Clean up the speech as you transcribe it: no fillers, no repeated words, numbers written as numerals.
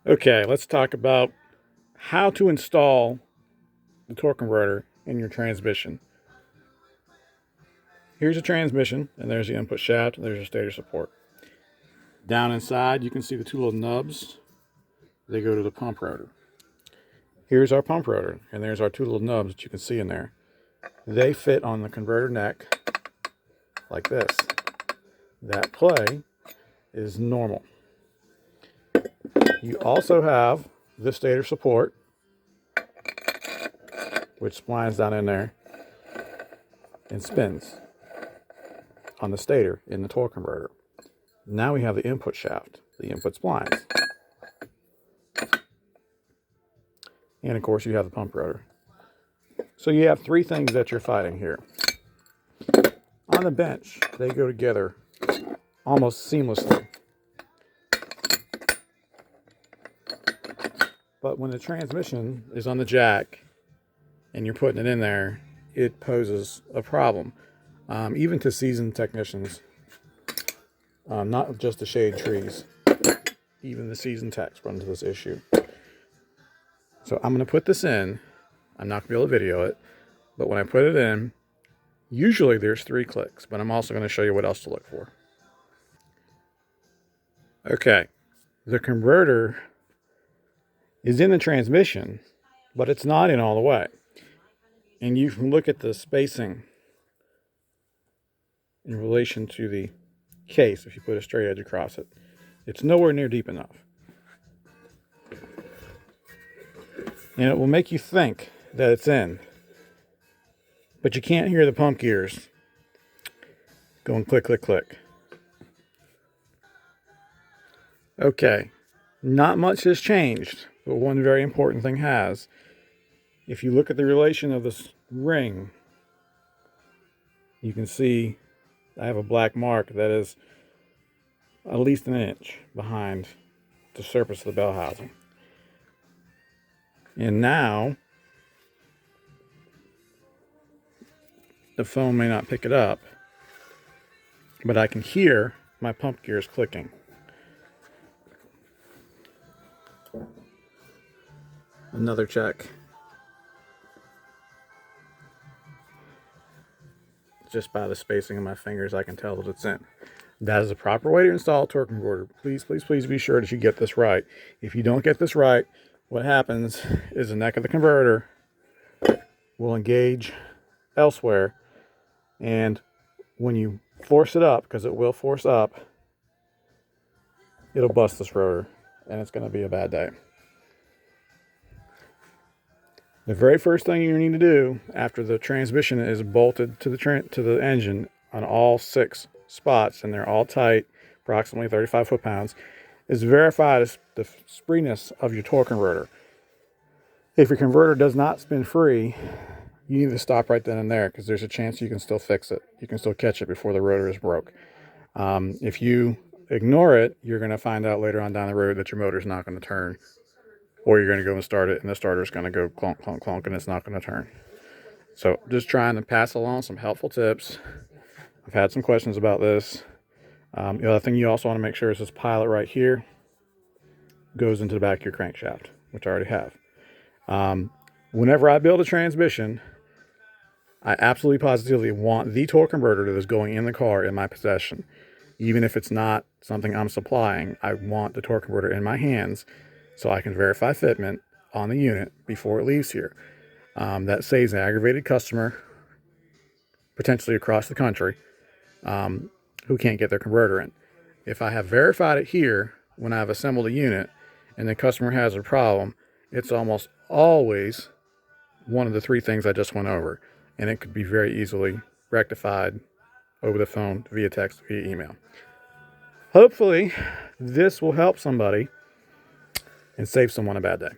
Okay, let's talk about how to install the torque converter in your transmission. Here's a transmission, and there's the input shaft, and there's your stator support. Down inside, you can see the two little nubs. They go to the pump rotor. Here's our pump rotor, and there's our two little nubs that you can see in there. They fit on the converter neck like this. That play is normal. You also have the stator support, which splines down in there and spins on the stator in the torque converter. Now we have the input shaft, the input splines. And of course you have the pump rotor. So you have three things that you're fighting here. On the bench, they go together almost seamlessly. But when the transmission is on the jack and you're putting it in there, it poses a problem. Even to seasoned technicians, not just the shade trees, even the seasoned techs run into this issue. So I'm going to put this in. I'm not going to be able to video it, but when I put it in, usually there's 3 clicks, but I'm also going to show you what else to look for. Okay, the converter is in the transmission, but it's not in all the way. And you can look at the spacing in relation to the case if you put a straight edge across it. It's nowhere near deep enough. And it will make you think that it's in, but you can't hear the pump gears going click, click, click. Okay, not much has changed, but one very important thing has. If you look at the relation of this ring, you can see I have a black mark that is at least an inch behind the surface of the bell housing. And now, the phone may not pick it up, but I can hear my pump gears clicking. Another check. Just by the spacing of my fingers, I can tell that it's in. That is the proper way to install a torque converter. Please, please, please be sure that you get this right. If you don't get this right, what happens is the neck of the converter will engage elsewhere, and when you force it up, because it will force up, it'll bust this rotor, and it's going to be a bad day. The very first thing you need to do after the transmission is bolted to the engine on all 6 spots, and they're all tight, approximately 35 foot-pounds, is verify the freeness of your torque converter. If your converter does not spin free, you need to stop right then and there, because there's a chance you can still fix it. You can still catch it before the rotor is broke. If you ignore it, you're going to find out later on down the road that your motor's not going to turn, or you're going to go and start it and the starter's going to go clonk, clonk, clonk, and it's not going to turn. So just trying to pass along some helpful tips. I've had some questions about this. The other thing you also want to make sure is this pilot right here goes into the back of your crankshaft, which I already have. Whenever I build a transmission, I absolutely positively want the torque converter that is going in the car in my possession. Even if it's not something I'm supplying, I want the torque converter in my hands so I can verify fitment on the unit before it leaves here. That saves an aggravated customer, potentially across the country, who can't get their converter in. If I have verified it here when I've assembled a unit and the customer has a problem, it's almost always one of the 3 things I just went over, and it could be very easily rectified over the phone, via text, via email. Hopefully this will help somebody and save someone a bad day.